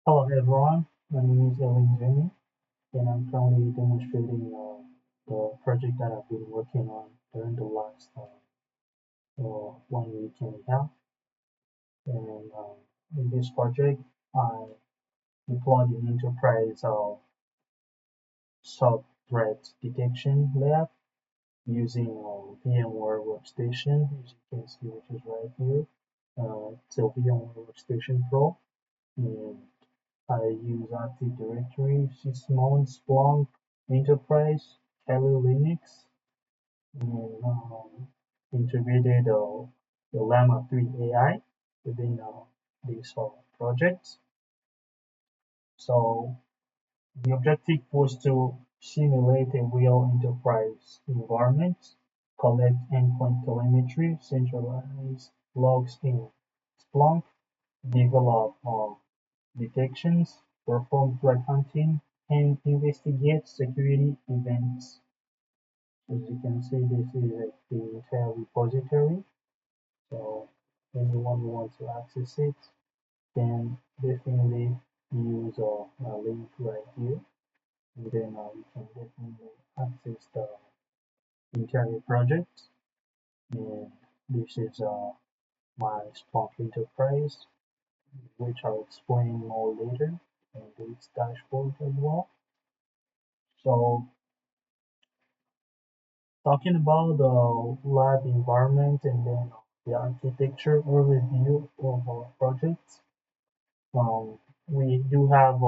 Hello everyone, my name is Jimmy, and I'm currently demonstrating the project that I've been working on during the last 1 week and a half. And in this project, I deployed an enterprise sub threat detection lab using VMware Workstation, as you can see, which is right here. It's a VMware Workstation Pro, and I use Active Directory, Sysmon, Splunk Enterprise, Kali Linux, and integrated the Llama 3 AI within this project. So the objective was to simulate a real enterprise environment, collect endpoint telemetry, centralize logs in Splunk, develop detections, perform threat hunting, and investigate security events. As you can see, this is the entire repository. So anyone who wants to access it can definitely use a link right here. And then you can definitely access the entire project. And this is my Splunk Enterprise, which I'll explain more later, and its dashboard as well. So talking about the lab environment and then the architecture overview of our project, we do have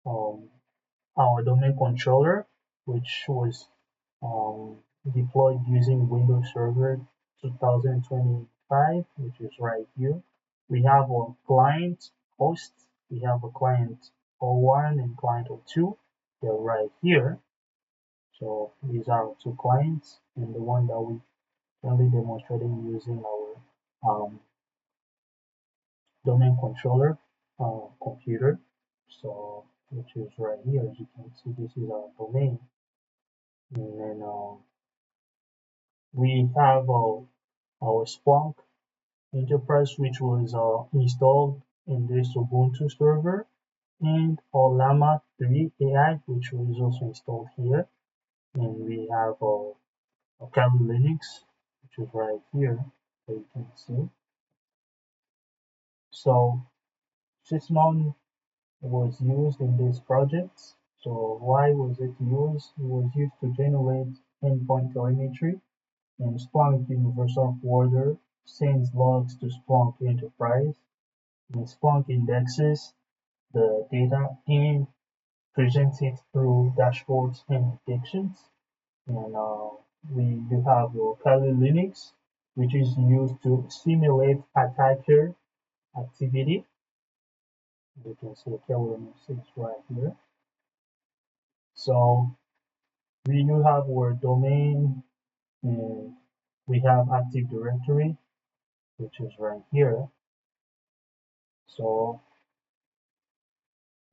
um, our domain controller, which was um, deployed using Windows Server 2025, which is right here. We have a client host. We have a client O1 and client O2. They're right here. So these are our two clients, and the one that we currently demonstrating using our domain controller computer. So which is right here. As you can see, this is our domain, and then we have our Splunk Enterprise, which was installed in this Ubuntu server, and our Llama 3 AI, which was also installed here. And we have Kali Linux, which is right here, that you can see. So Sysmon was used in this project. So why was it used? It was used to generate endpoint telemetry, and Splunk Universal Forwarder sends logs to Splunk Enterprise, and Splunk indexes the data and presents it through dashboards and predictions. And we do have Kali Linux, which is used to simulate attacker activity. You can see Kali Linux is right here. So we do have our domain, and we have Active Directory, which is right here. So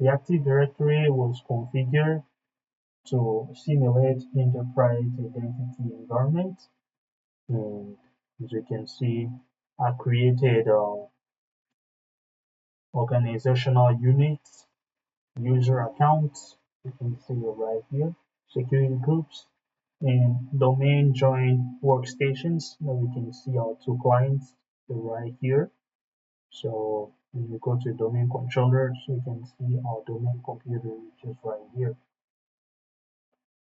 the Active Directory was configured to simulate enterprise identity environment. And as you can see, I created organizational units, user accounts, you can see it right here, security groups, and domain join workstations. Now we can see our two clients right here. So when you go to domain controllers, you can see our domain computer just right here.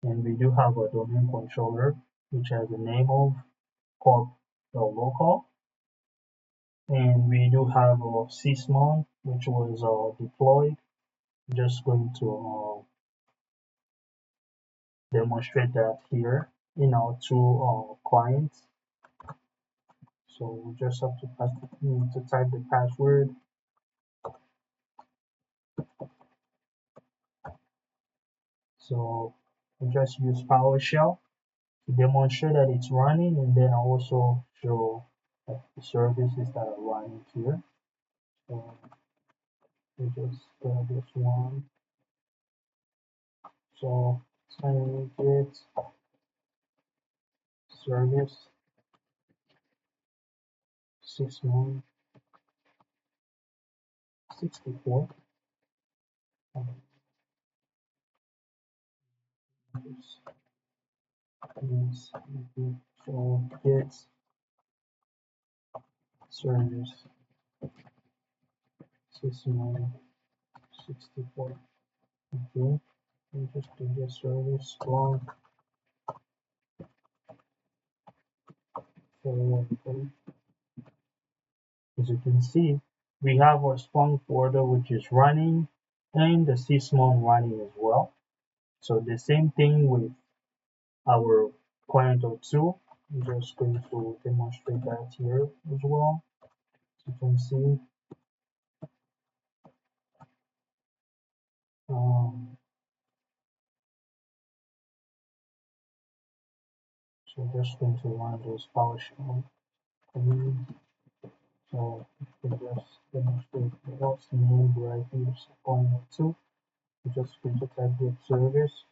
And we do have a domain controller which has a name of corp local. And we do have a Sysmon which was deployed. Just going to demonstrate that here in our two clients. So we just have to type the password. So we just use PowerShell to demonstrate that it's running, and then I also show the services that are running here. So we just grab this one. So it service 6 64. So get service Sysmon 64. Okay, and just to get service Splunk forward. As you can see, we have our Splunk folder which is running and the Sysmon running as well. So the same thing with our client O2. I'm just going to demonstrate that here as well. As you can see, so just going to run those PowerShell commands. So we can just demonstrate the host name right here, so client O2. We just going to type get service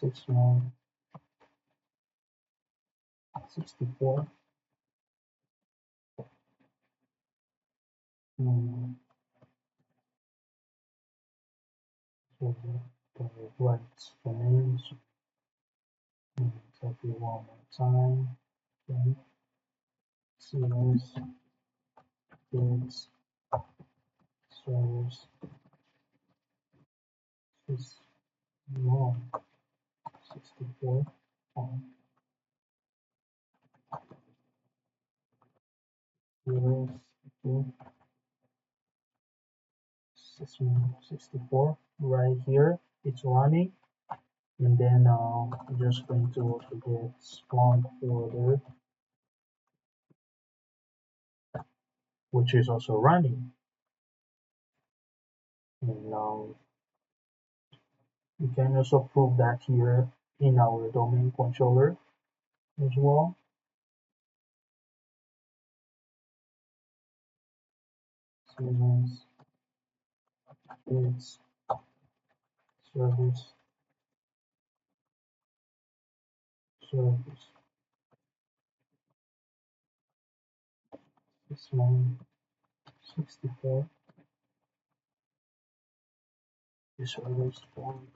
Sysmon 64. So the right names, exactly one more time. Okay. Series gigs servers is long 64 on series Sysmon 64 right here. It's running, and then I'm just going to also get Splunk folder, which is also running, and we can also prove that here in our domain controller as well. Seasons, it's service, service. This one, 64. The service form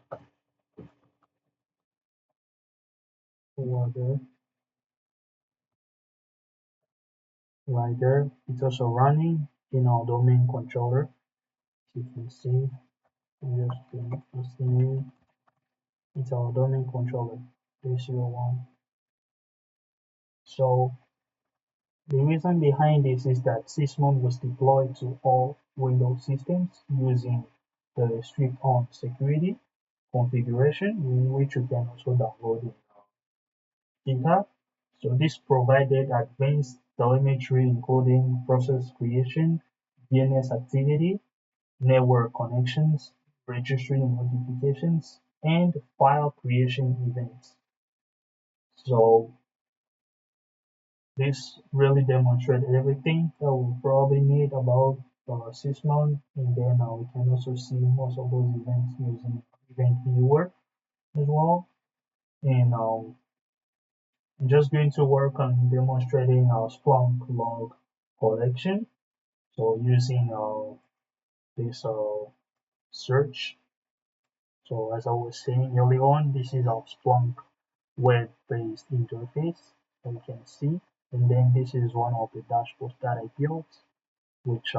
order right there. It's also running in our domain controller. As you can see, I'm just doing first name. It's our domain controller, 301. So the reason behind this is that Sysmon was deployed to all Windows systems using the SwiftOnSecurity configuration, in which you can also download in GitHub. So this provided advanced telemetry encoding, process creation, DNS activity, network connections, registry modifications, and file creation events. So this really demonstrated everything that we probably need about Sysmon, and then we can also see most of those events using Event Viewer as well. And I'm just going to work on demonstrating our Splunk log collection. So using this search. So as I was saying early on, this is our Splunk web-based interface that you can see. And then this is one of the dashboards that I built, which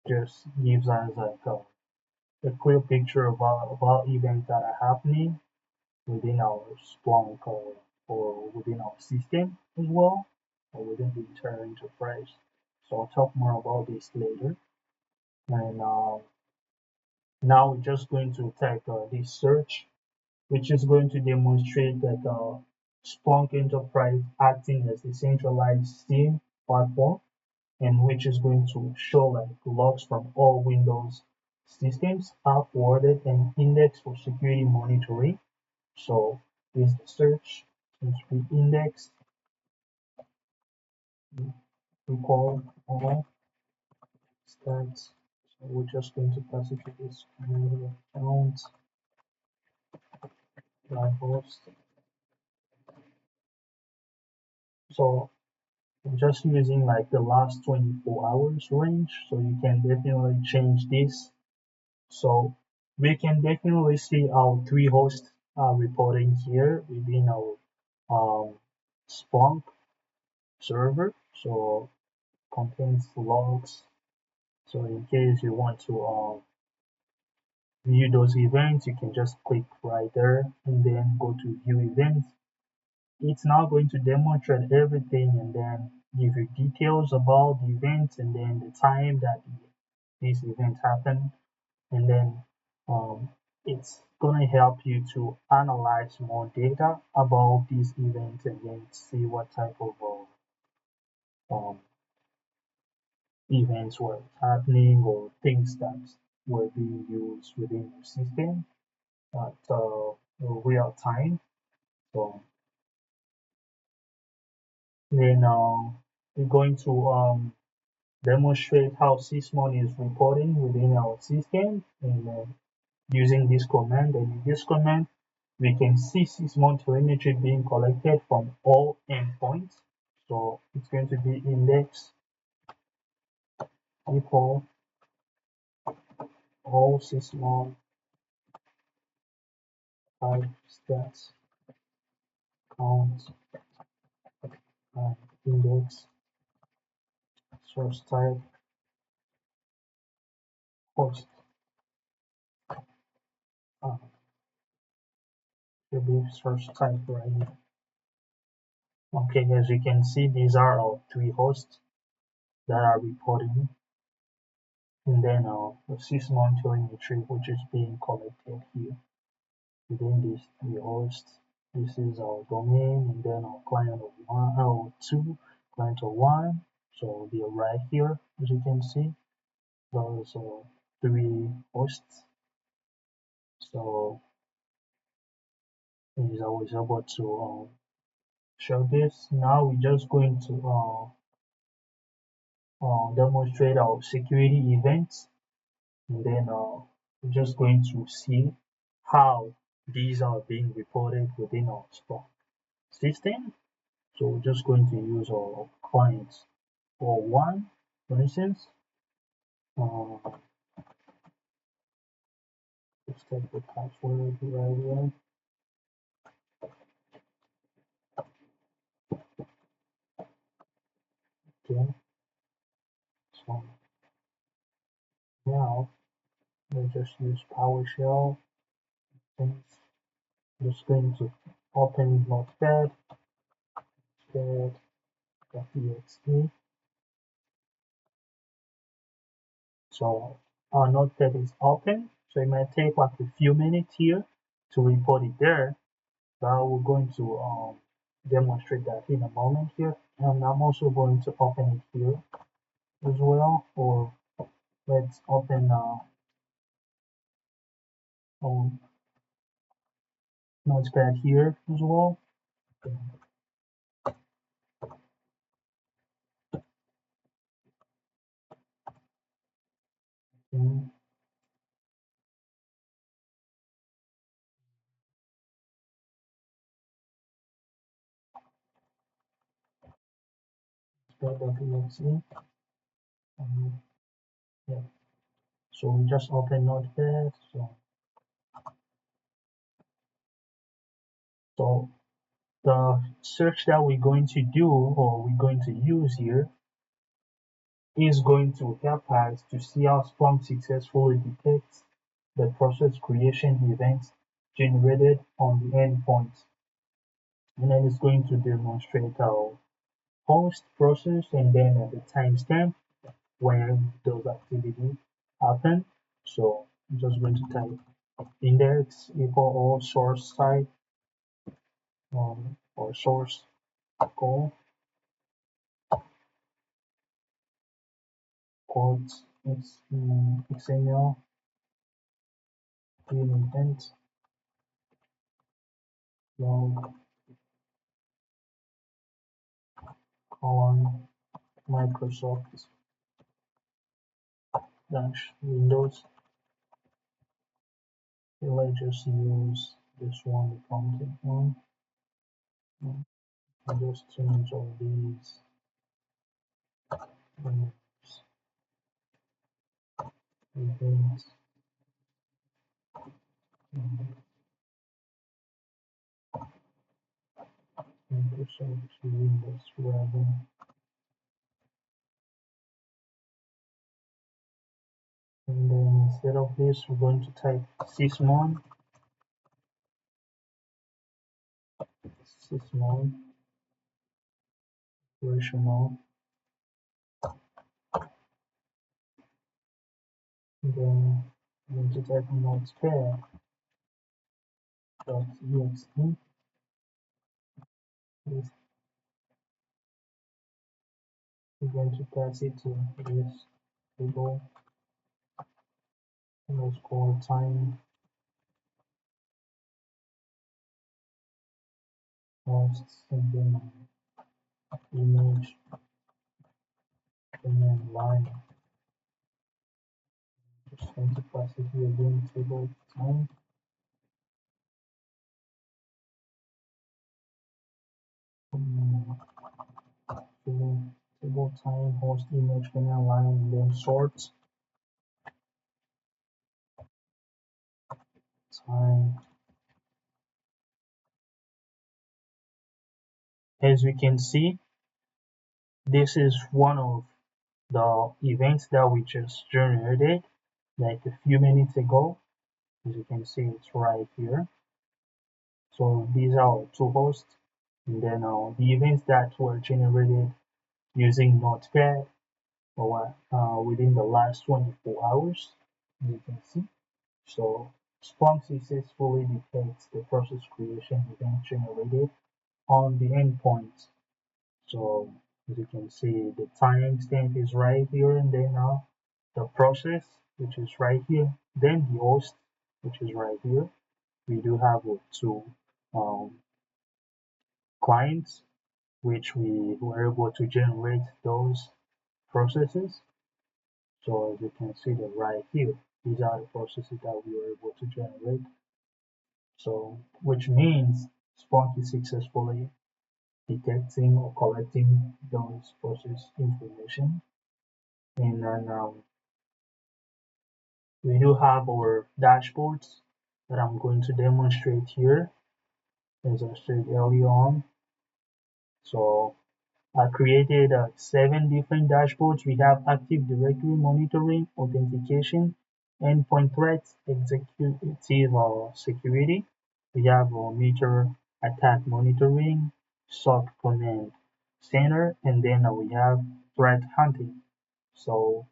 just gives us like a clear picture about events that are happening within our Splunk or within our system as well, or within the entire enterprise. So I'll talk more about this later. And now we're just going to type this search, which is going to demonstrate that Splunk Enterprise acting as a centralized SIEM platform, and which is going to show like logs from all Windows systems are forwarded and indexed for security monitoring. So here's the search. Since we index, we call all stats. So we're just going to classify this account by host. So I'm just using like the last 24 hours range, so you can definitely change this. So we can definitely see our three hosts reporting here within our Splunk server. So contains logs. So in case you want to view those events, you can just click right there and then go to view events. It's now going to demonstrate everything and then give you details about the event and then the time that this event happened, and then um, it's going to help you to analyze more data about these events and then see what type of um, events were happening or things that were being used within your system at real time. So then we're going to demonstrate how Sysmon is reporting within our system and using this command. And in this command, we can see Sysmon telemetry being collected from all endpoints. So it's going to be index equal all Sysmon type stats count index source type host. Uh, should be source type right here. Okay, as you can see, these are our three hosts that are reporting, and then the Sysmon telemetry, which is being collected here within these three hosts. This is our domain, and then our client of one, two, client of one. So they're right here, as you can see. Those three hosts. So as I was able to show this. Now we're just going to demonstrate our security events, and then we're just going to see how these are being reported within our Splunk system. So we're just going to use our clients for one, for instance. Uh, let's take the password right here. Okay, so now we'll just use PowerShell. And I'm just going to open Notepad, notepad.exe. So our notepad is open, so it might take like a few minutes here to report it there. But we're going to demonstrate that in a moment here. And I'm also going to open it here as well. Or let's open um, notepad here as well. Okay, notepad.exe. Yeah. So we just open notepad. So the search that we're going to do or we're going to use here is going to help us to see how Splunk successfully detects the process creation events generated on the endpoints. And then it's going to demonstrate our host process and then at the timestamp when those activities happen. So I'm just going to type index equal all source type or source call quotes XML event log colon Microsoft dash Windows. Let's just use this one, the content one. I just change all these Events, Microsoft Windows rather. And then instead of this, we're going to type Sysmon, Sysmon, operational, and then we're going to type notepad.exe. This, we're going to pass it to this table, underscore time, hosts, and then image, command line. Just going to pass it here again, table time. Table time, host image, command line, and then sort time. As we can see, this is one of the events that we just generated like a few minutes ago. As you can see, it's right here. So these are our two hosts, and then the events that were generated using Notepad or within the last 24 hours, as you can see. So Splunk successfully detects the process creation event generated on the endpoint. So as you can see, the timestamp is right here, and then the process, which is right here, then the host, which is right here. We do have two um, clients, which we were able to generate those processes. So as you can see, they're right here. These are the processes that we were able to generate. So, which means Splunk is successfully detecting or collecting those process information. And then we do have our dashboards that I'm going to demonstrate here, as I said earlier on. So I created 7 different dashboards. We have Active Directory monitoring, authentication, endpoint threats, executive security. We have meter attack monitoring, SOC command center, and then we have threat hunting. So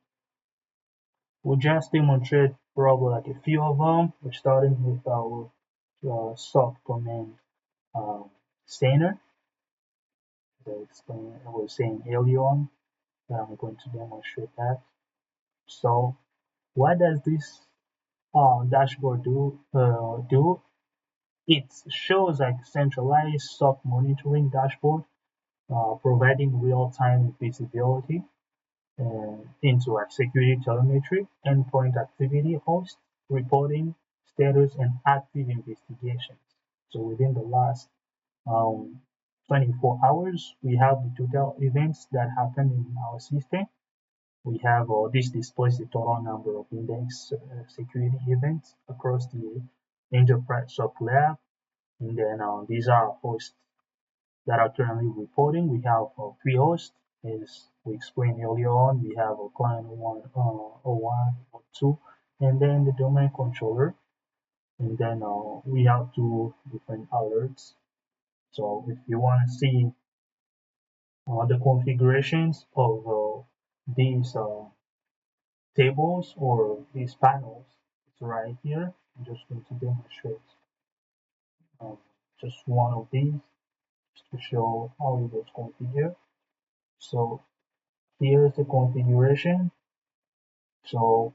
we'll just demonstrate probably like a few of them. We're starting with our SOC command uh, center. I was saying earlier on. I'm going to demonstrate that. So what does this dashboard do? It shows like centralized SOC monitoring dashboard, providing real-time visibility into our security telemetry, endpoint activity host, reporting status, and active investigations. So within the last um, 24 hours, we have the total events that happened in our system. We have this displays the total number of index security events across the enterprise SOC lab, and then these are hosts that are currently reporting. We have 3 hosts, as we explained earlier on. We have a client 1, 01, or 2, and then the domain controller, and then we have 2 different alerts. So if you want to see the configurations of these tables or these panels, it's right here. I'm just going to demonstrate um, just one of these just to show how it was configured. So here's the configuration. So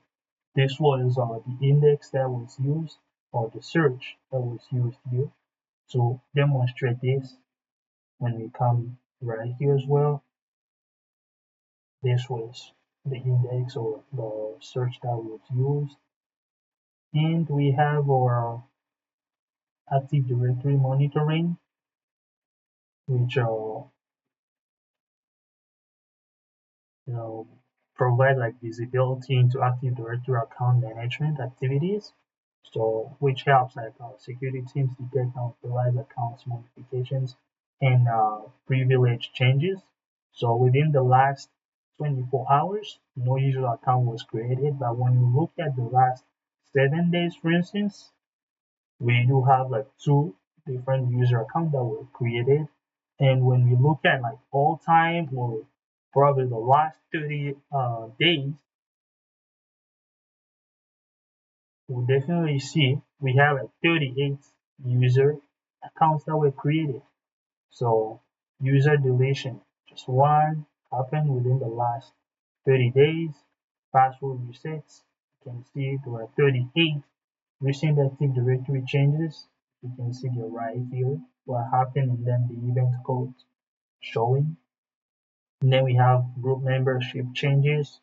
this was the index that was used, or the search that was used here to demonstrate this. When we come right here as well, this was the index or the search that was used, and we have our Active Directory monitoring, which you know, provide like visibility into Active Directory account management activities. So which helps like our security teams detect and authorize accounts modifications and privilege changes. So within the last 24 hours, no user account was created. But when you look at the last 7 days, for instance, we do have like two different user accounts that were created. And when we look at like all time or probably the last 30 days, we'll definitely see we have like 38 user accounts that were created. So user deletion, just one happened within the last 30 days. Password resets, you can see there are 38 recent Active Directory changes. You can see the right here, what happened, and then the event code showing. And then we have group membership changes.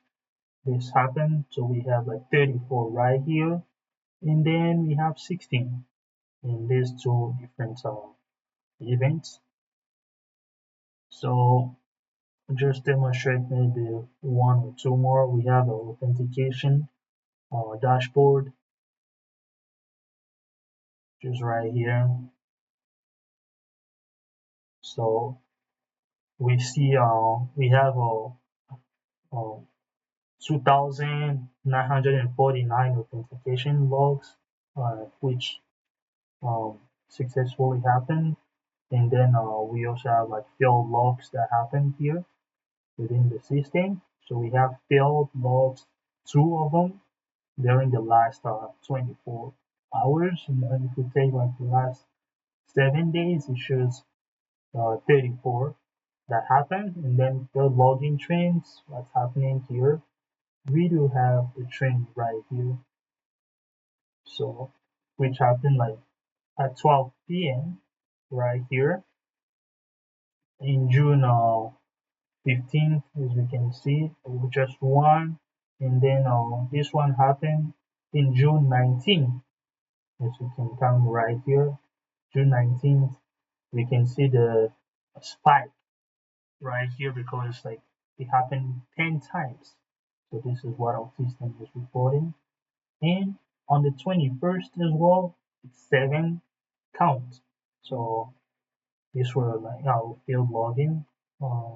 This happened, so we have like 34 right here, and then we have 16 in these two different events. So just demonstrate maybe one or two more. We have our authentication dashboard, just right here. So we see we have uh, 2,949 authentication logs, which um, successfully happened. And then we also have like failed logs that happened here within the system. So we have failed logs, two of them during the last 24 hours. And then if we take like the last 7 days, it shows 34 that happened. And then the login trends, what's happening here. We do have the trend right here. So which happened like at 12 p.m. right here in June 15th, as we can see, just one. And then this one happened in June 19th, as we can count right here. June 19th, we can see the spike right here because like it happened 10 times. So this is what our system is reporting. And on the 21st as well, it's 7 count. So these were like our field login uh,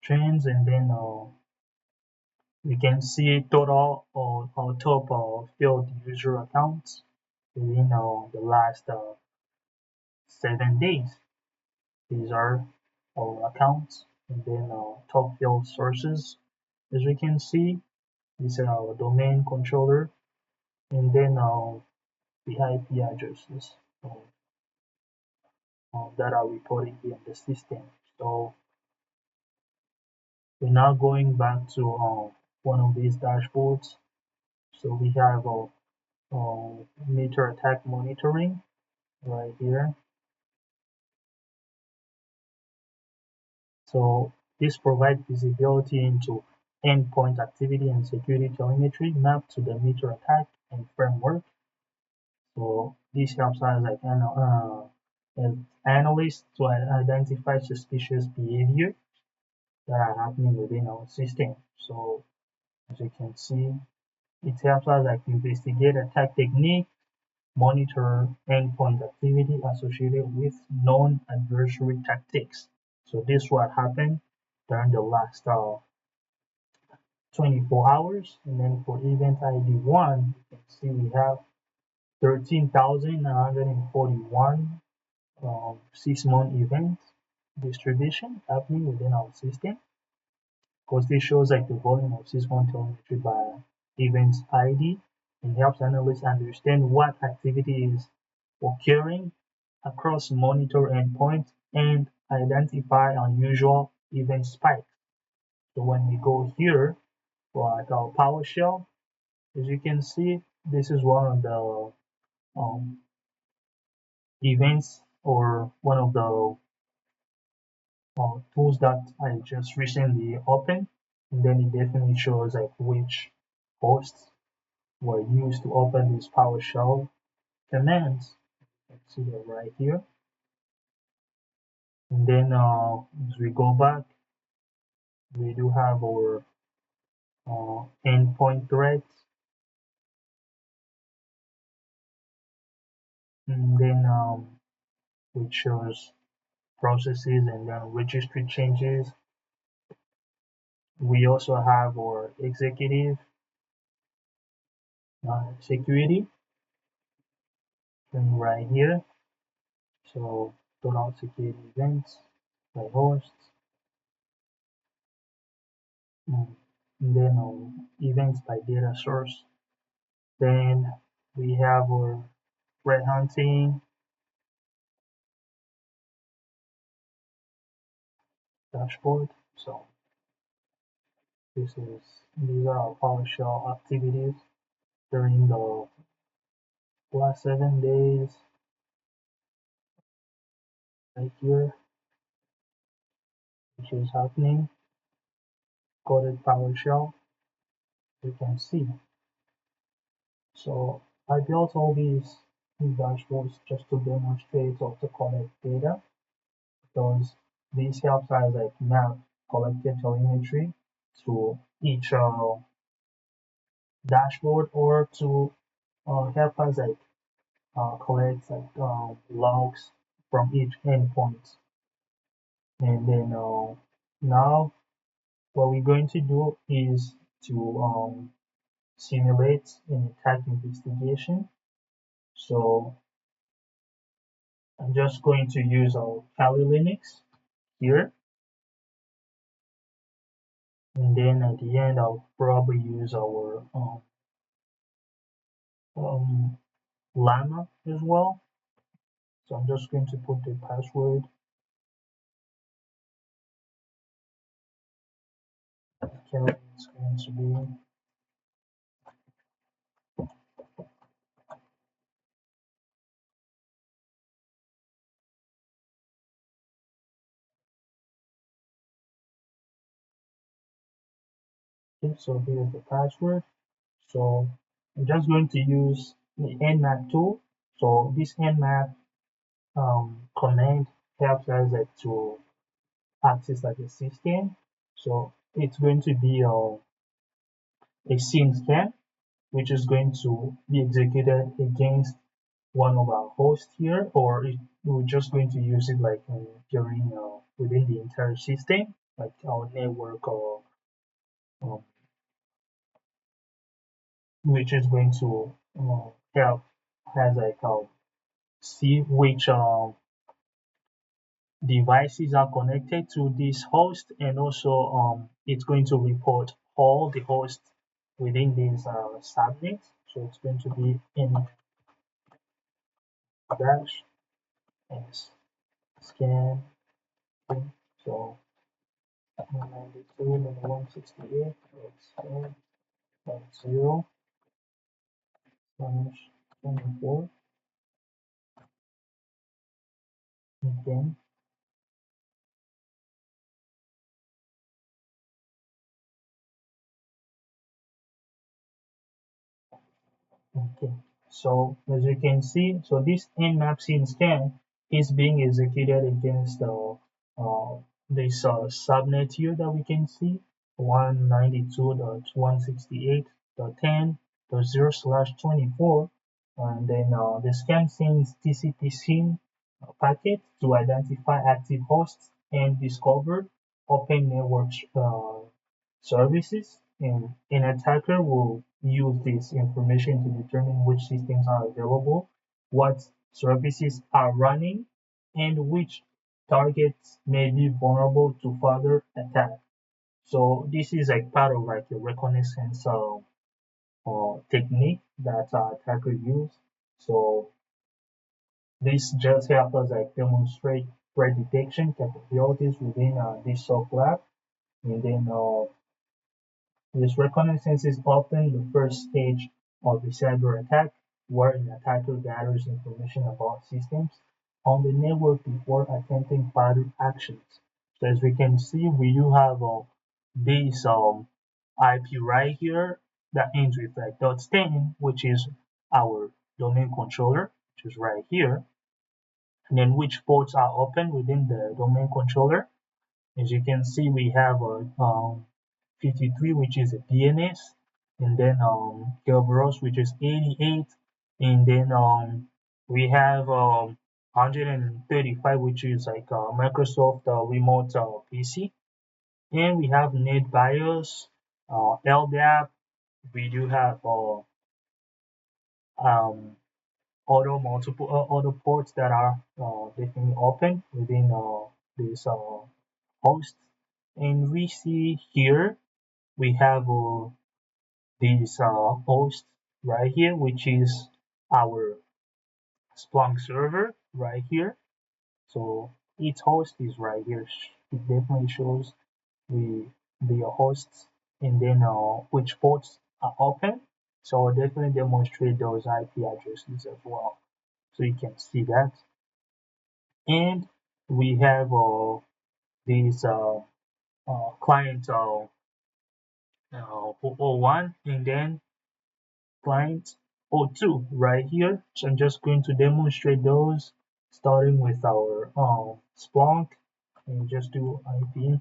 trends, and then we can see total or top field user accounts within the last 7 days. These are our accounts, and then top field sources. As we can see, this is our domain controller, and then the IP addresses that are reported here in the system. So we're now going back to one of these dashboards. So we have meter attack monitoring right here. So this provides visibility into endpoint activity and security telemetry mapped to the meter attack and framework. So this helps us like as analysts to identify suspicious behavior that are happening within our system. So as you can see, it helps us like investigate attack technique, monitor endpoint activity associated with known adversary tactics. So this what happened during the last 24 hours. And then for event ID 1, you can see we have 13,941 Sysmon event distribution happening within our system. Of course, this shows like the volume of Sysmon telemetry by event ID and helps analysts understand what activity is occurring across monitor endpoints and identify unusual event spikes. So when we go here for like our PowerShell, as you can see, this is one of the events or one of the tools that I just recently opened, and then it definitely shows like which hosts were used to open these PowerShell commands. You can see that right here. And then as we go back, We do have our endpoint threads, and then which shows processes and then registry changes. We also have our executive security and right here. So total security events by hosts, and then events by data source. Then we have our threat hunting dashboard. So these are our PowerShell activities during the last 7 days right here, which is happening. Coded PowerShell, you can see. So I built all these dashboards just to demonstrate or to collect data, because this helps us like map collected telemetry to each dashboard, or to help us like collect like logs from each endpoint. And then now what we're going to do is to simulate an attack investigation. So I'm just going to use our Kali Linux here, and then at the end I'll probably use our um, Llama as well. So I'm just going to put the password. Kali is going to be okay. So here's the password. So I'm just going to use the nmap tool. So this nmap command helps us like to access like a system. So it's going to be a scene scan, which is going to be executed against one of our hosts here, or we're just going to use it like during within the entire system, like our network, or um, which is going to help has like see which devices are connected to this host, and also it's going to report all the hosts within this subnet. So it's going to be in dash s scan. So 192 and 168 0 slash 24, and then okay. So as you can see, so this nmap scene scan is being executed against this subnet here that we can see, 192.168.10.0 slash 24, and then the scan sends TCP SYN packet to identify active hosts and discover open network services, and an attacker will use this information to determine which systems are available, what services are running, and which targets may be vulnerable to further attack. So this is like part of like a reconnaissance technique that attacker use. So this just helps us like demonstrate threat detection capabilities within this SOC lab, and then this reconnaissance is often the first stage of a cyber attack, where an attacker gathers information about systems on the network before attempting further actions. So as we can see, we do have this IP right here that ends with like .10, which is our domain controller, which is right here, and then which ports are open within the domain controller. As you can see, we have a 53, which is a DNS, and then Kerberos, which is 88, and then we have 135, which is like Microsoft remote PC, and we have NetBIOS, LDAP. We do have um, auto ports that are definitely open within this host, and we see here we have this host right here, which is our Splunk server right here. So its host is right here. It definitely shows the hosts, and then which ports are open. So I'll definitely demonstrate those IP addresses as well, so you can see that. And we have this client 001, and then client O2 right here. So I'm just going to demonstrate those, starting with our Splunk, and just do IP.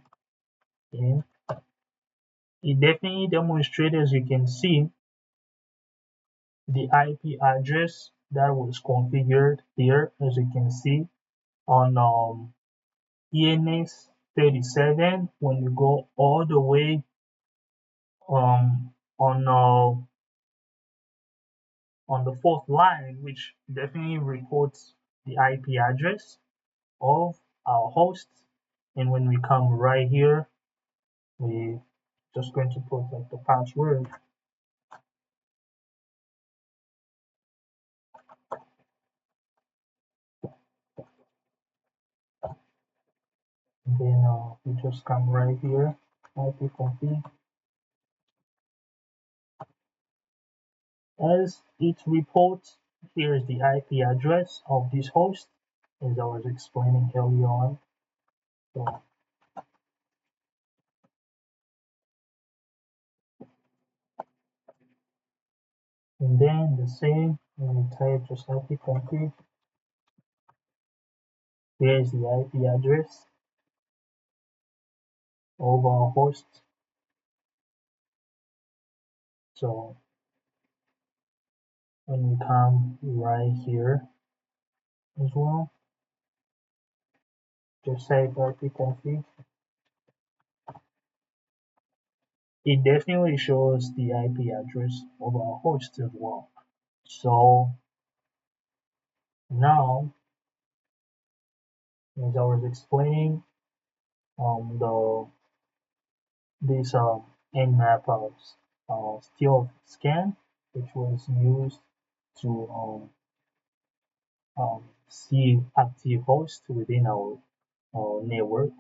And it definitely demonstrates, as you can see, the IP address that was configured here, as you can see on ENS 37. When you go all the way on on the fourth line, which definitely reports the IP address of our host. And when we come right here, we just going to put like the password, and then we just come right here, ipconfig. As it reports, here is the IP address of this host, as I was explaining earlier on. So, and then the same, when we type just ipconfig, here's the IP address of our host. So when we come right here as well, just say ipconfig, it definitely shows the IP address of our host as well. So now, as I was explaining, the this nmap stealth scan, which was used to see active hosts within our network.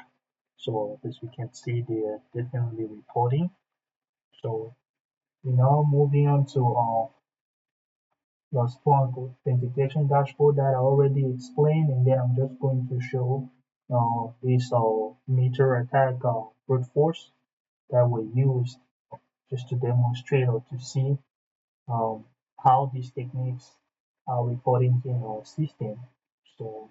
So as we can see, they're definitely reporting. So we're now moving on to the Splunk authentication dashboard that I already explained, and then I'm just going to show this meter attack brute force that we used just to demonstrate or to see um, how these techniques are reporting in our system. So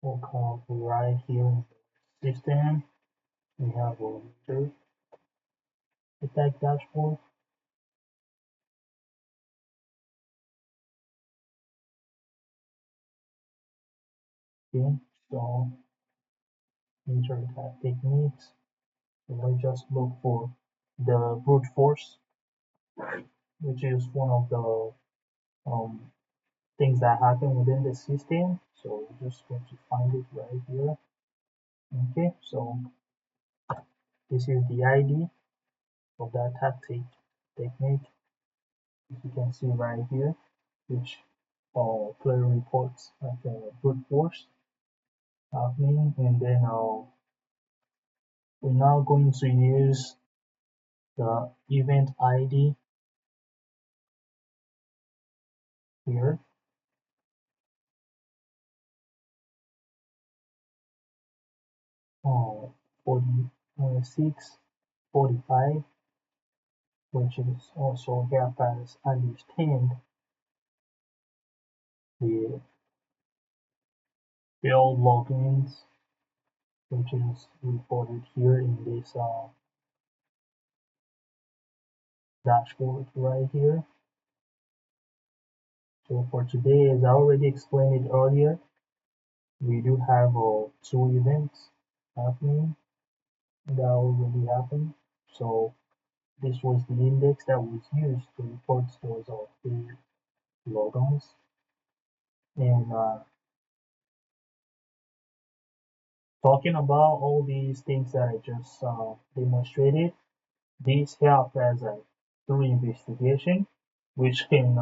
we'll come right here in the system. We have a meter attack dashboard. Okay, so meter attack techniques. So let's just look for the brute force, which is one of the um, things that happen within the system. So we're just going to find it right here. Okay, so this is the ID of that tactic technique, as you can see right here, which clearly reports like a brute force happening. And then we're now going to use the event ID here. 46, 45, which is also help us understand the failed logins, which is reported here in this dashboard right here. So for today, as I already explained it earlier, we do have 2 events happening that already happened. So this was the index that was used to report those failed logons. And talking about all these things that I just demonstrated, these help as a through investigation, which can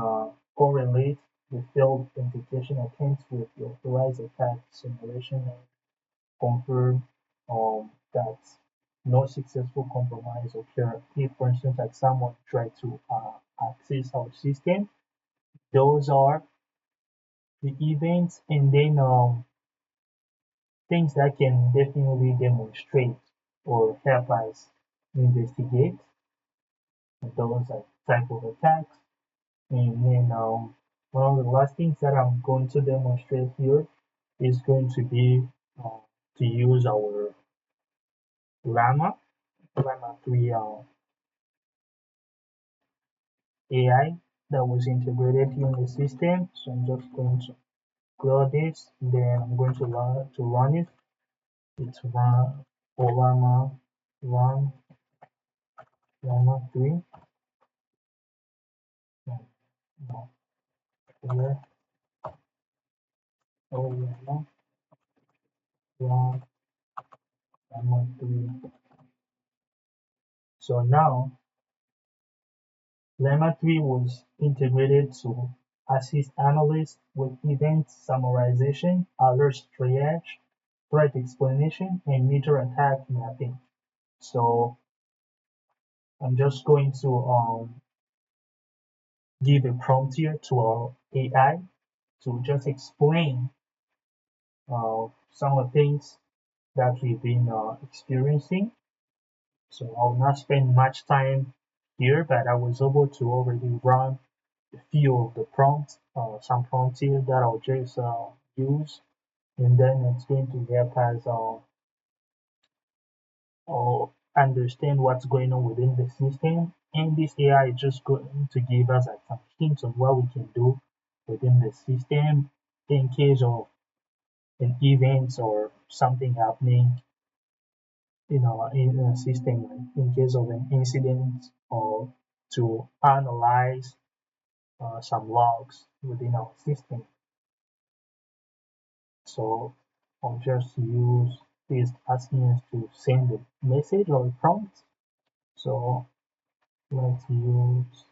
correlate the failed authentication attempts with the authorized attack simulation and confirm that no successful compromise occurred. If, for instance, like someone tried to access our system, those are the events, and then things that can definitely demonstrate or help us investigate those type of attacks. And then one of the last things that I'm going to demonstrate here is going to be to use our Llama 3 AI that was integrated in the system. So I'm just going to clear this, then I'm going to run it. It's run run Llama 3. No, here, run Llama 3. So now Llama 3 was integrated to assist analysts with event summarization, alert triage, threat explanation, and major attack mapping. So I'm just going to give a prompt here to our AI to just explain some of the things that we've been experiencing. So I'll not spend much time here, but I was able to already run a few of the prompts, some prompts here that I'll just use, and then it's going to help us understand what's going on within the system. And this AI is just going to give us like some hints on what we can do within the system in case of an event or something happening in a system, like in case of an incident, or to analyze some logs within our system. So I'll just use this asking us to send a message or a prompt. So let's use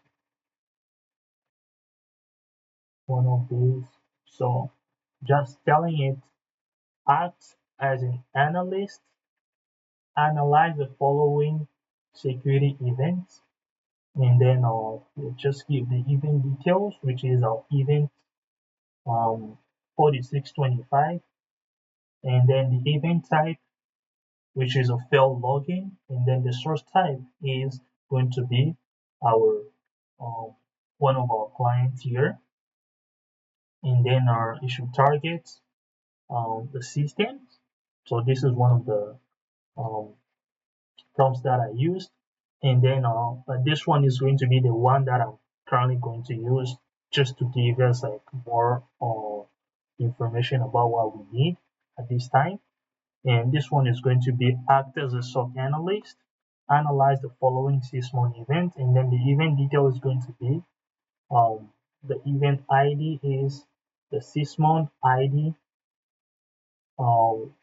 one of these. So just telling it, act as an analyst, analyze the following security events, and then I'll just give the event details, which is our event 4625, and then the event type, which is a failed login, and then the source type is going to be our um, one of our clients here, and then our issue targets, the systems. So this is one of the um, prompts that I used, and then this one is going to be the one that I'm currently going to use just to give us like more information about what we need at this time. And this one is going to be act as a SOC analyst, analyze the following Sysmon event, and then the event detail is going to be the event ID is the Sysmon ID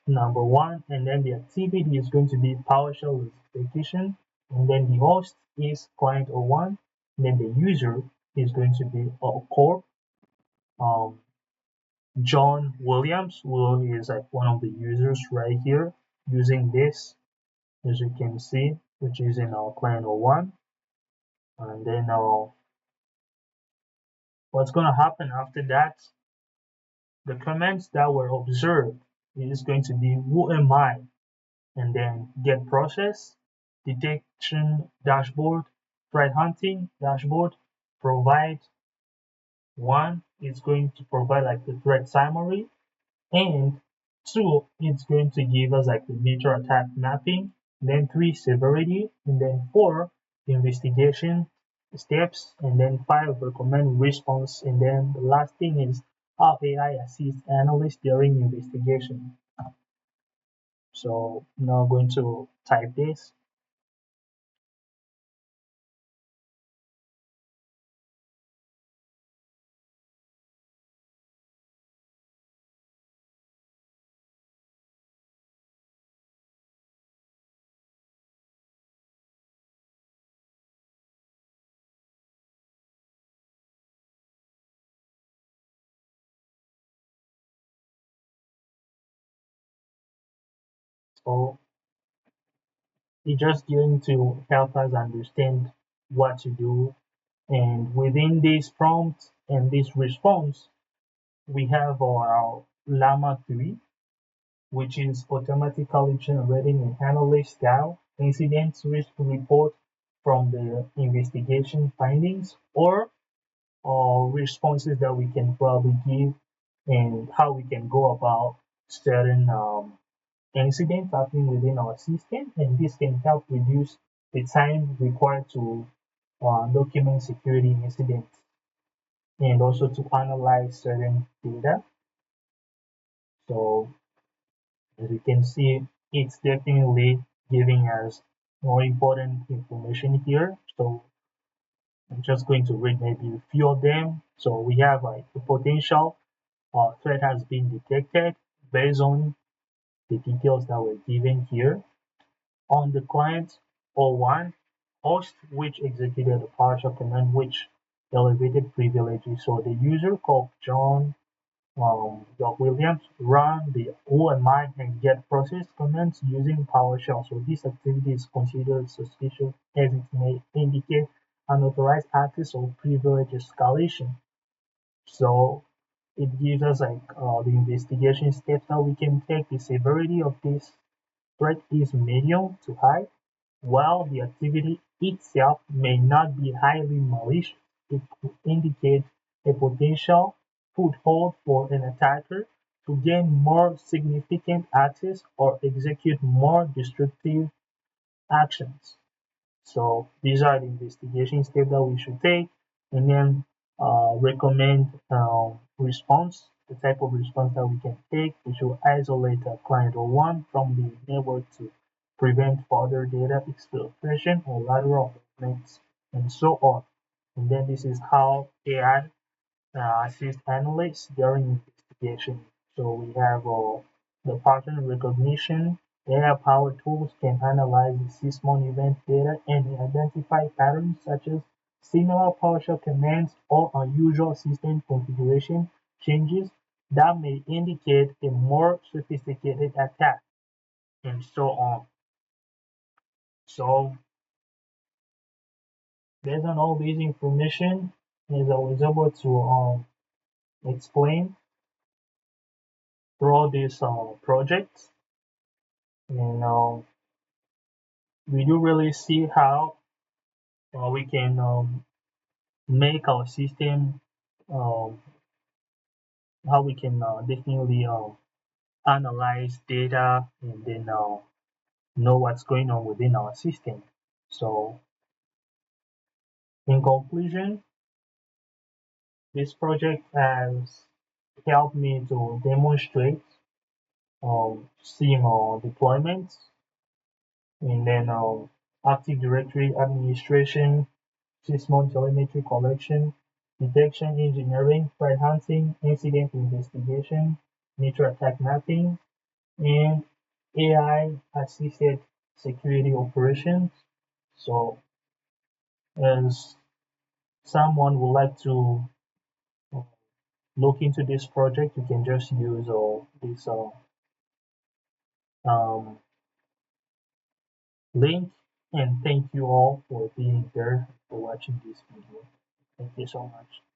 number one, and then the activity is going to be PowerShell verification, and then the host is client O1, and then the user is going to be Corp. Um, John Williams, who is like one of the users right here using this, as you can see, which is in our client O1. And then what's going to happen after that, the comments that were observed is going to be who am I, and then get process, detection dashboard, threat hunting dashboard, provide one is going to provide like the threat summary, and Two, it's going to give us like the major attack mapping. Then three, severity. And then four, investigation steps. And then five, recommend response. And then the last thing is how AI assists analysts during investigation. So now I'm going to type this. So it's just going to help us understand what to do. And within this prompt and this response, we have our Llama 3, which is automatically generating an analyst style incident risk report from the investigation findings or responses that we can probably give and how we can go about certain incidents happening within our system. And this can help reduce the time required to document security incidents and also to analyze certain data. So as you can see, it's definitely giving us more important information here. So I'm just going to read maybe a few of them. So we have like the potential threat has been detected based on the details that were given here. On the client or one host which executed a PowerShell command which elevated privileges. So the user called John Doc Williams run the OMI and get process commands using PowerShell. So this activity is considered suspicious as it may indicate unauthorized access or privilege escalation. So it gives us like the investigation steps that we can take. The severity of this threat is medium to high, while the activity itself may not be highly malicious. It could indicate a potential foothold for an attacker to gain more significant access or execute more destructive actions. So these are the investigation steps that we should take, and then recommend response, the type of response that we can take. We should isolate a client or one from the network to prevent further data exfiltration or lateral movements, and so on. And then this is how AI assist analysts during investigation. So we have the pattern recognition. AI-powered tools can analyze the Sysmon event data and identify patterns such as similar PowerShell commands or unusual system configuration changes that may indicate a more sophisticated attack, and so on. So based on all these information, as I was able to explain throughout this project, and we do really see how we can make our system, um, how we can definitely analyze data and then know what's going on within our system. So, in conclusion, this project has helped me to demonstrate SIEM deployments and then Active Directory administration, Sysmon telemetry collection, detection engineering, threat hunting, incident investigation, nature attack mapping, and AI assisted security operations. So, as someone would like to uh, look into this project, you can just use this um, link. And thank you all for being there for watching this video. Thank you so much.